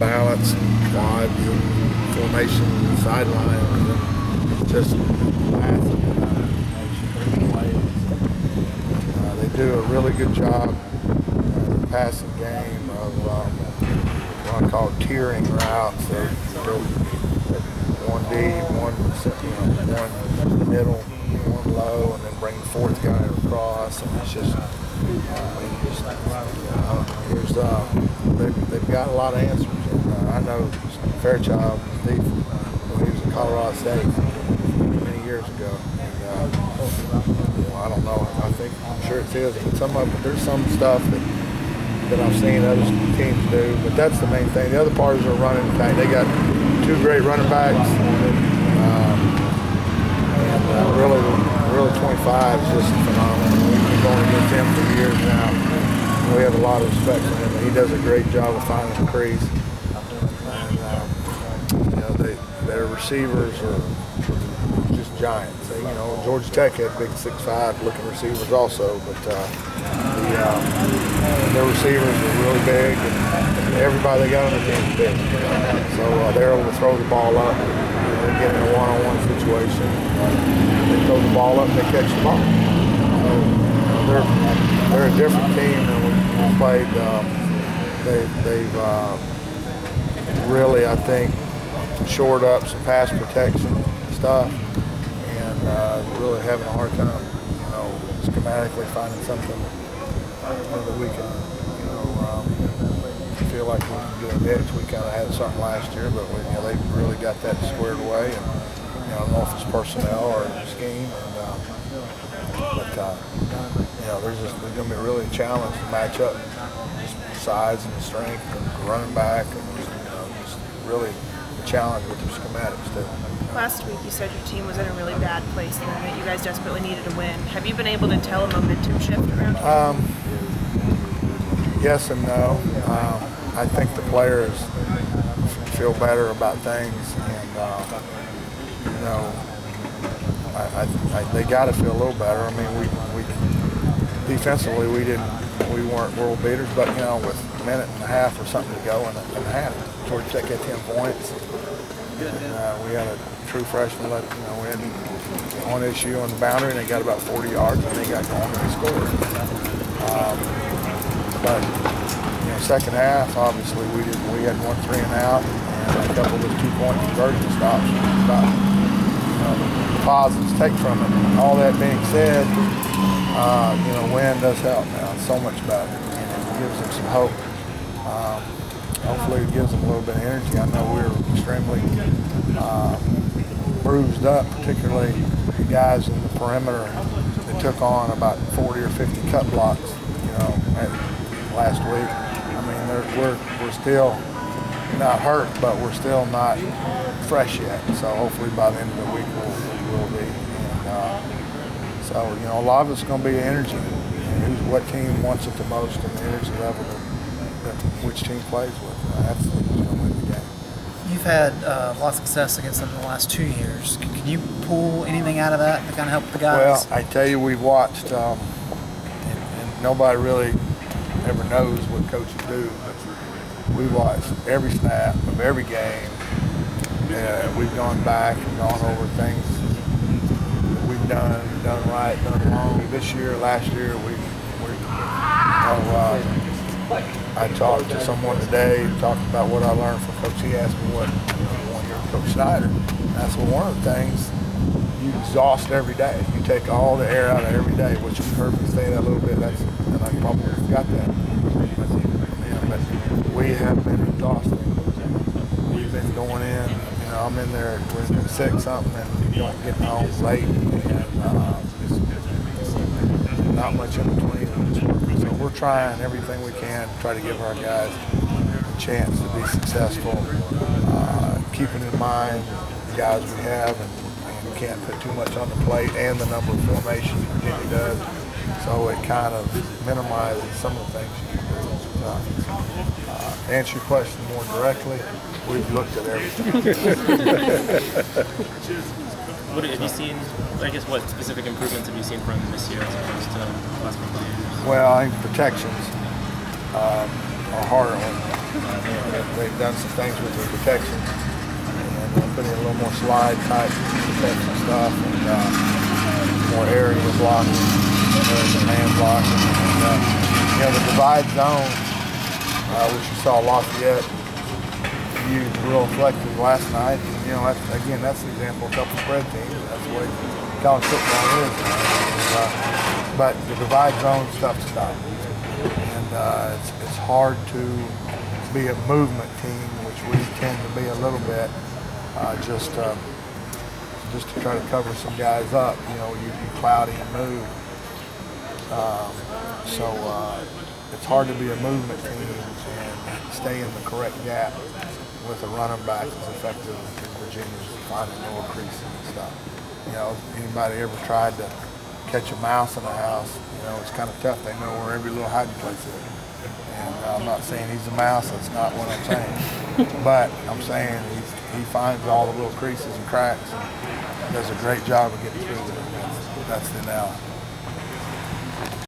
balance, quad, formation, sideline, and just passing. They do a really good job in the passing game of what I call tiering routes. They go one deep, one middle, one low, and then bring the fourth guy across. And it's just, they've got a lot of answers. And, I know Fairchild, Steve, when he was at Colorado State many years ago. And, I don't know. I'm sure it's his. But there's some stuff that I've seen other teams do. But that's the main thing. The other part is their running back. They got two great running backs. Really 25 is just phenomenal. We've been going against him for years now. We have a lot of respect for him. He does a great job of finding the crease. And their receivers are just giants. Georgia Tech had big 6'5" looking receivers also, but their receivers are really big, and everybody they got on the team is big. So they're able to throw the ball up. They get in a one-on-one situation. They throw the ball up and they catch the ball. So they're a different team than we played. They've really, I think, shored up some pass protection stuff. Really having a hard time, schematically finding something that we can, feel like we can get a niche. We kind of had something last year, but they really got that squared away. And I don't know if it's personnel or scheme. There's going to be really a challenge to match up just size and strength and running back, and just really a challenge with the schematics too. Last week you said your team was in a really bad place and that you guys desperately needed a win. Have you been able to tell a momentum shift around here? Yes and no. I think the players feel better about things, and they got to feel a little better. I mean, we defensively we weren't world beaters, but with a minute and a half or something to go in the half, Georgia Tech had 10 points. And, we had a true freshman. We had one issue on the boundary, and they got about 40 yards, and they got going and they scored. But second half, obviously, we had 1 3 and out, and a couple of those 2-point conversion stops. The positives take from it. All that being said, win does help now. It's so much better. It gives them some hope. Hopefully it gives them a little bit of energy. I know we were extremely bruised up, particularly the guys in the perimeter that took on about 40 or 50 cut blocks, last week. I mean, we're still not hurt, but we're still not fresh yet. So hopefully by the end of the week we'll be. And so a lot of it's going to be energy. What team wants it the most, and the energy level that which team plays with. That's who's going to win the game. You've had a lot of success against them in the last 2 years. Can you pull anything out of that to kind of help the guys? Well, I tell you, we've watched, and nobody really ever knows what coaches do, but we watched every snap of every game. We've gone back and gone over things that we've done right, done wrong. This year, last year, I talked to someone today, talked about what I learned from Coach. He asked me what one year Coach Snyder. And I said, well, one of the things, you exhaust every day. You take all the air out of every day, which you heard me say that a little bit. And I probably forgot that. But we have been exhausted. We've been going in. I'm in there. We're in 6 something, and getting home late, and not much in between. So we're trying everything we can to try to give our guys a chance to be successful, keeping in mind the guys we have, and we can't put too much on the plate, and the number of formations Virginia does. So it kind of minimizes some of the things you can do. To answer your question more directly, we've looked at everything. What have you seen? I guess what specific improvements have you seen from this year as opposed to last couple of years? Well, I think protections are harder. They've done some things with their protection and put in a little more slide type protection stuff and more area blocking, area man blocking. And, the divide zone, which you saw Lafayette used real effective last night. That's an example of a couple spread teams. That's the way college football is. But the divide zone stuff stopped. And it's hard to be a movement team, which we tend to be a little bit, just to try to cover some guys up. You cloudy and move. It's hard to be a movement team and stay in the correct gap with a running back as effective in Virginia's finding lower creases and stuff. Anybody ever tried to catch a mouse in a house, it's kind of tough. They know where every little hiding place is. And I'm not saying he's a mouse, that's not what I'm saying. But I'm saying he finds all the little creases and cracks and does a great job of getting through them. That's the analogy.